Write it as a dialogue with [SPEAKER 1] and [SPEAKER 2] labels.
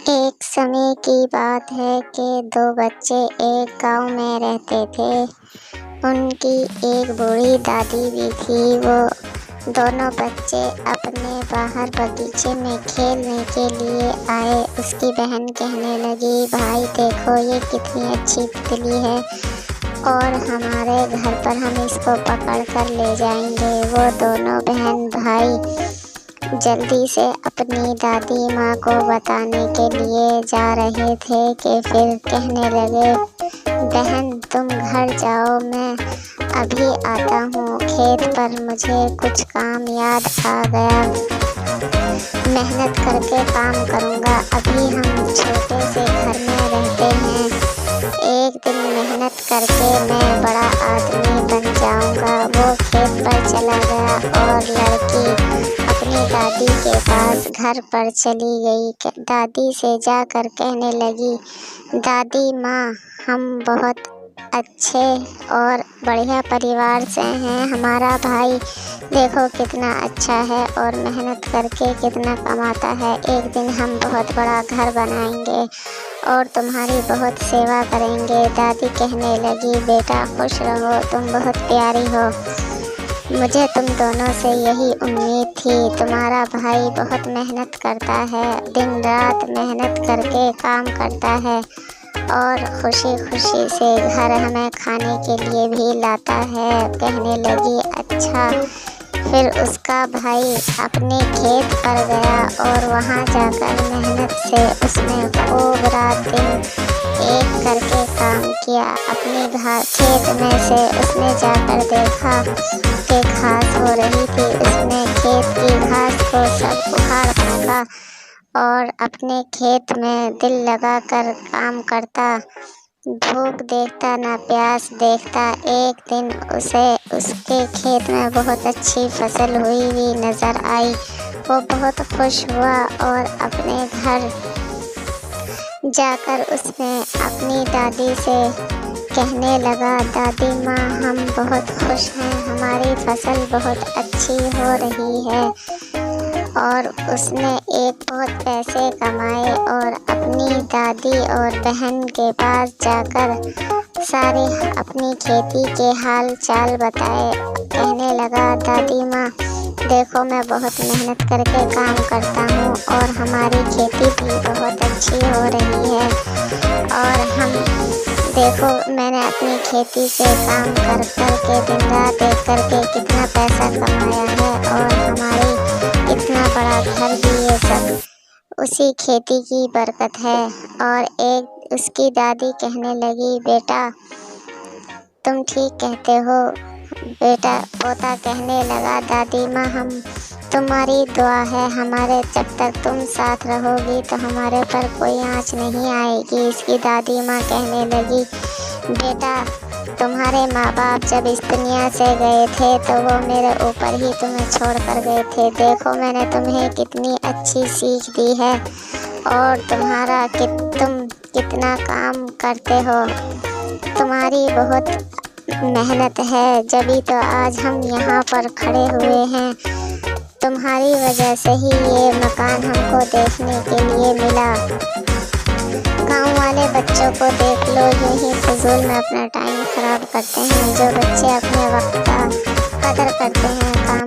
[SPEAKER 1] एक समय की बात है कि दो बच्चे एक गांव में रहते थे। उनकी एक बूढ़ी दादी भी थी। वो दोनों बच्चे अपने बाहर बगीचे में खेलने के लिए आए। उसकी बहन कहने लगी, भाई देखो ये कितनी अच्छी तितली है और हमारे घर पर हम इसको पकड़ कर ले जाएंगे। वो दोनों बहन भाई जल्दी से अपनी दादी माँ को बताने के लिए जा रहे थे कि फिर कहने लगे, बहन तुम घर जाओ, मैं अभी आता हूँ खेत पर, मुझे कुछ काम याद आ गया, मेहनत करके काम करूँगा। अभी हम छोटे से घर में रहते हैं, एक दिन मेहनत करके मैं बड़ा आदमी बन जाऊँगा। वो खेत पर चला गया और लड़की अपनी दादी के पास घर पर चली गई। दादी से जाकर कहने लगी, दादी माँ हम बहुत अच्छे और बढ़िया परिवार से हैं। हमारा भाई देखो कितना अच्छा है और मेहनत करके कितना कमाता है। एक दिन हम बहुत बड़ा घर बनाएंगे और तुम्हारी बहुत सेवा करेंगे। दादी कहने लगी, बेटा खुश रहो, तुम बहुत प्यारी हो, मुझे तुम दोनों से यही उम्मीद थी। तुम्हारा भाई बहुत मेहनत करता है, दिन रात मेहनत करके काम करता है और खुशी खुशी से घर हमें खाने के लिए भी लाता है। कहने लगी, अच्छा। फिर उसका भाई अपने खेत पर गया और वहाँ जाकर मेहनत से उसने खूब रात दिन एक करके काम किया। अपनी खेत में से उसने जाकर देखा कि घास हो रही थी। उसने खेत की घास को सब उखाड़ फेंका और अपने खेत में दिल लगाकर काम करता, भूख देखता ना प्यास देखता। एक दिन उसे उसके खेत में बहुत अच्छी फसल हुई हुई नज़र आई। वो बहुत खुश हुआ और अपने घर जाकर उसने अपनी दादी से कहने लगा, दादी माँ हम बहुत खुश हैं, हमारी फसल बहुत अच्छी हो रही है। और उसने एक बहुत पैसे कमाए और अपनी दादी और बहन के पास जाकर सारे अपनी खेती के हाल चाल बताए। कहने लगा, दादी माँ देखो मैं बहुत मेहनत करके काम करता हूँ और हमारी खेती भी बहुत अच्छी हो रही है और हम देखो मैंने अपनी खेती से काम कर के दिन रात एक करके कितना पैसा कमाया है और हमारी इतना बड़ा घर भी, ये सब उसी खेती की बरकत है। और एक उसकी दादी कहने लगी, बेटा तुम ठीक कहते हो। बेटा पोता कहने लगा, दादी माँ हम तुम्हारी दुआ है हमारे, जब तक तुम साथ रहोगी तो हमारे पर कोई आँच नहीं आएगी। इसकी दादी माँ कहने लगी, बेटा तुम्हारे माँ बाप जब इस दुनिया से गए थे तो वो मेरे ऊपर ही तुम्हें छोड़ कर गए थे। देखो मैंने तुम्हें कितनी अच्छी सीख दी है और तुम कितना काम करते हो, तुम्हारी बहुत मेहनत है, जभी तो आज हम यहाँ पर खड़े हुए हैं। तुम्हारी वजह से ही ये मकान हमको देखने के लिए मिला। गांव वाले बच्चों को देख लो, यूं ही फिजूल में अपना टाइम खराब करते हैं। जो बच्चे अपने वक्त का कदर करते हैं, काम